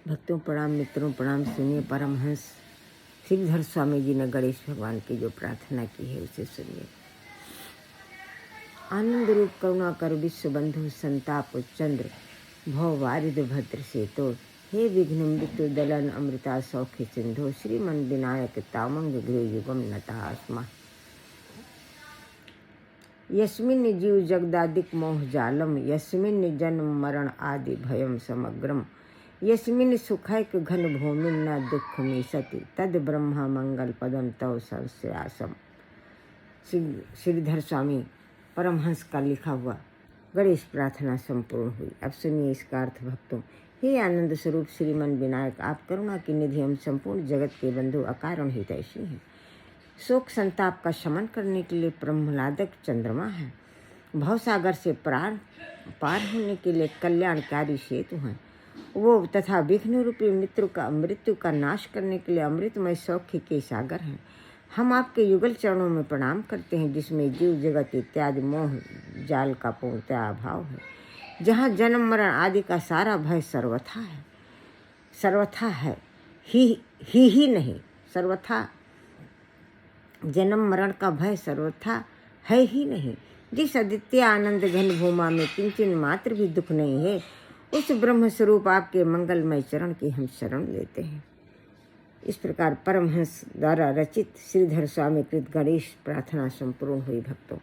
भक्तों प्रणाम, मित्रों प्रणाम। सुनिए, परमहंस श्रीधर स्वामी जी ने गणेश भगवान की जो प्रार्थना की है उसे सुनिए। आनंद रूप करुणा कर विश्व बंधु संताप चंद्र भव वारिद भद्र से तो हे विघ्न मृत्यु दलन अमृता सौख्य सिंधु श्रीमन विनायक तामंग गृह युगम नतास्मा यस्मिन् जीव जगदादिक मोह जालम यस्मिन् जन्म मरण आदि भयम समग्रम यस्मिन् सुखैक घन भूमि न दुख में सति तद ब्रह्मा मंगल पदम तव संश्रयासम। श्रीधर स्वामी परमहंस का लिखा हुआ गणेश प्रार्थना संपूर्ण हुई। अब सुनिए इसका अर्थ भक्तों। हे आनंद स्वरूप श्रीमन विनायक, आप करुणा की निधि एवं संपूर्ण जगत के बंधु अकारण हितैषी हैं। शोक संताप का शमन करने के लिए प्रह्लादक चंद्रमा है। भवसागर से पार होने के लिए कल्याणकारी सेतु हैं। वो तथा विघ्न रूपी मृत्यु का नाश करने के लिए अमृतमय सौख्य के सागर हैं। हम आपके युगल चरणों में प्रणाम करते हैं, जिसमें जीव जगत इत्यादि मोह जाल का पूर्णतः अभाव है, जहाँ जन्म मरण आदि का सारा भय सर्वथा है ही नहीं, सर्वथा जन्म मरण का भय सर्वथा है ही नहीं। जिस अद्वितीय आनंद घन भूमा में किंचन मात्र भी दुख नहीं है, उस ब्रह्म स्वरूप आपके मंगलमय चरण की हम शरण लेते हैं। इस प्रकार परमहंस द्वारा रचित श्रीधर स्वामी कृत गणेश प्रार्थना संपूर्ण हुई। भक्तों,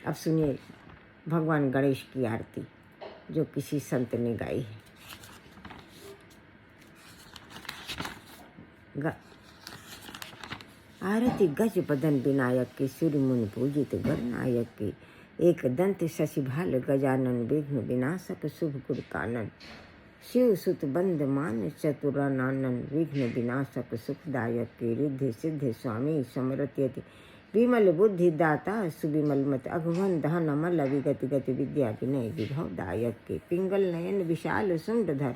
अब सुनिए भगवान गणेश की आरती जो किसी संत ने गाई है। आरती गज बदन विनायक की सूर्य मुनि पूजित गणनायक की एक दंत शशिभाल गजानन विघ्न विनाशक शुभ गुर कानन शिव सुत बंद मान चतुरानन विघ्न विनाशक सुखदायक की रिद्धि सिद्धि स्वामी समरत्यति विमल बुद्धि दाता सुविमल मत अघवन दहन अमल विगति गति विद्या विनय विभव दायक के पिंगल नयन विशाल सुंडधर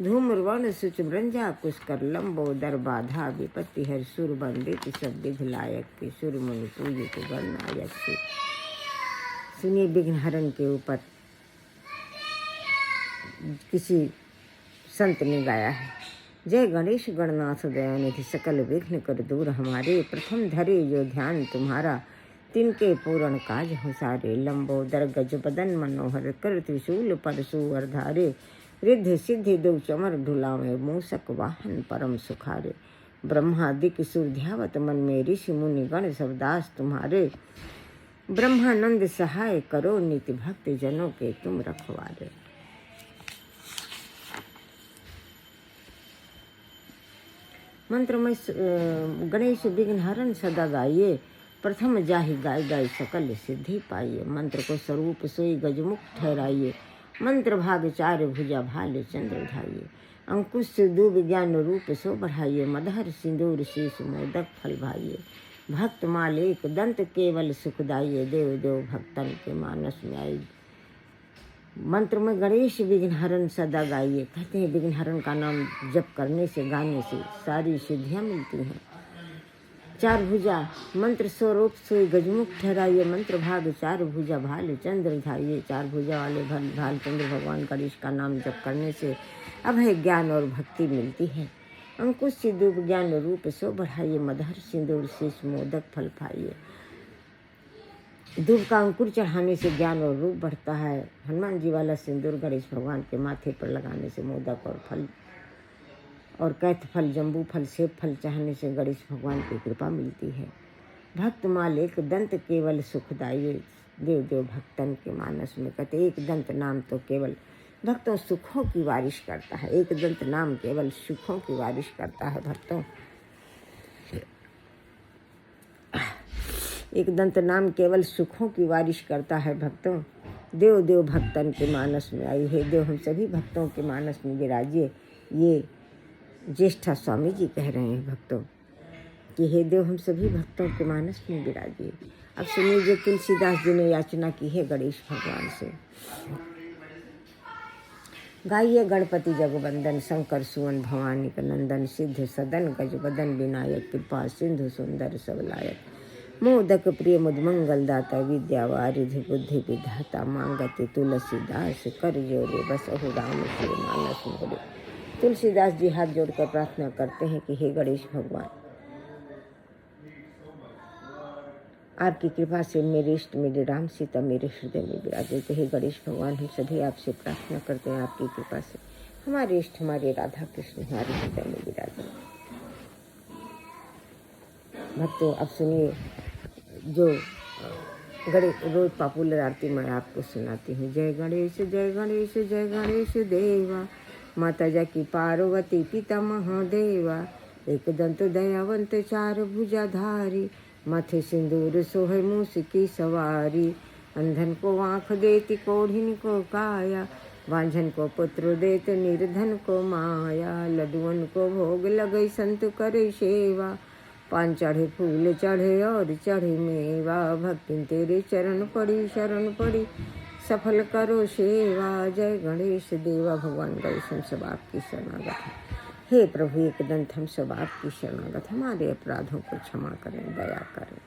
धूम्रवर्ण सुच ब्रंजा पुष्कर लंबोदर बाधा विपत्ति हर सुर बंदित सब विध लायक के सुर मुनि पूजित गणनायक के। सुनिए विघ्न हरण के ऊपर किसी संत ने गाया है। जय गणेश गणनाथ दयानिधि सकल विघ्न कर दूर हमारे प्रथम धरे जो ध्यान तुम्हारा तिनके पूर्ण काज हो सारे लंबोदर गज बदन मनोहर कर त्रिशूल परशु वरधारे रिद्धि सिद्धि दो चमर ढुलावे मूसक वाहन परम सुखारे ब्रह्मादिक सुरध्यावत मन में ऋषि मुनि गण सबदास तुम्हारे ब्रह्मानंद सहाय करो नित्य भक्त जनों के तुम रखवारे। मंत्र में गणेश विघ्न हरण सदा गाइए प्रथम जाहि गाय गाय सकल सिद्धि पाइए मंत्र को स्वरूप सोई गजमुख ठहराइए मंत्र भाग चार भुजा भाल चंद्र धाइए अंकुश से दो विज्ञान रूप सो बढ़ाइए मदहर सिंदूर शीश मोदक फल भाइए भक्त माल एक दंत केवल सुखदाइए देव देव भक्तन के मानस में आई। मंत्र में गणेश विघ्न हरण सदा गाइए। कहते हैं विघ्न हरण का नाम जप करने से गाने से सारी सिद्धियां मिलती हैं। चार भुजा मंत्र स्वरूप सोई गजमुख ठहराइए मंत्र भाग चार भुजा भाल चंद्र धाइए। चार भुजा वाले भाल चंद्र भगवान गणेश का नाम जप करने से अभय ज्ञान और भक्ति मिलती है। अंकुश सिद्धू ज्ञान रूप सो बढ़ाइए मदहर सिंदूर शीश मोदक फल पाइए। दूब का अंकुर चढ़ाने से ज्ञान और रूप बढ़ता है। हनुमान जी वाला सिंदूर गणेश भगवान के माथे पर लगाने से मोदक और फल और कैथ फल जम्बू फल सेब फल चाहने से गणेश भगवान की कृपा मिलती है। भक्त माल एक दंत केवल सुखदायी देव देव भक्तन के मानस में। कहते एक दंत नाम तो केवल भक्तों सुखों की बारिश करता है। एक दंत नाम केवल सुखों की बारिश करता है भक्तों। एक दंत नाम केवल सुखों की बारिश करता है भक्तों। देव देव भक्तन के मानस में आई है। देव हम सभी भक्तों के मानस में विराजिए। ये ज्येष्ठा स्वामी जी कह रहे हैं भक्तों कि हे देव हम सभी भक्तों के मानस में विराजिए। अब सुनिए जो तुलसीदास जी ने याचना की है गणेश भगवान से। गाइए गणपति जगवंदन शंकर सुवन भवानी का नंदन सिद्ध सदन गजबदन विनायक कृपा सिंधु सुंदर सबलायक मोदक प्रिय मुदमंगल दाता विद्या वारिधि बुद्धि विधाता मांगते तुलसीदास कर जोरे बस राम श्री मानस मोरे। तुलसीदास जी हाथ जोड़कर प्रार्थना करते हैं कि हे गणेश भगवान, आपकी कृपा से मेरे इष्ट मेरे राम सीता मेरे हृदय में विराजे। तो हे गणेश भगवान, हम सभी आपसे प्रार्थना करते हैं आपकी कृपा से हमारे इष्ट हमारे राधा कृष्ण हमारे हृदय में विराजे। भक्तों, अब सुनिए जो रोज पॉपुलर आरती मैं आपको सुनाती हूँ। जय गणेश जय गणेश जय गणेश देवा, माता जाकी पार्वती पिता महादेवा, एक दंत दयावंत चार भुजाधारी, माथे सिंदूर सोहे मूस की सवारी, अंधन को आँख देती कोढ़िन को काया, बांझन को पुत्र देत निर्धन को माया, लडुअन को भोग लगई संत करे सेवा, पान चढ़े फूल चढ़े और चढ़े मेवा, भक्ति तेरे चरण पड़ी शरण पड़ी सफल करो सेवा। जय गणेश देवा। भगवान गणेश हम सब आपकी शरणागत हैं। हे प्रभु एकदंत हम सब आपकी शरणागत, हमारे अपराधों को क्षमा करें, दया करें।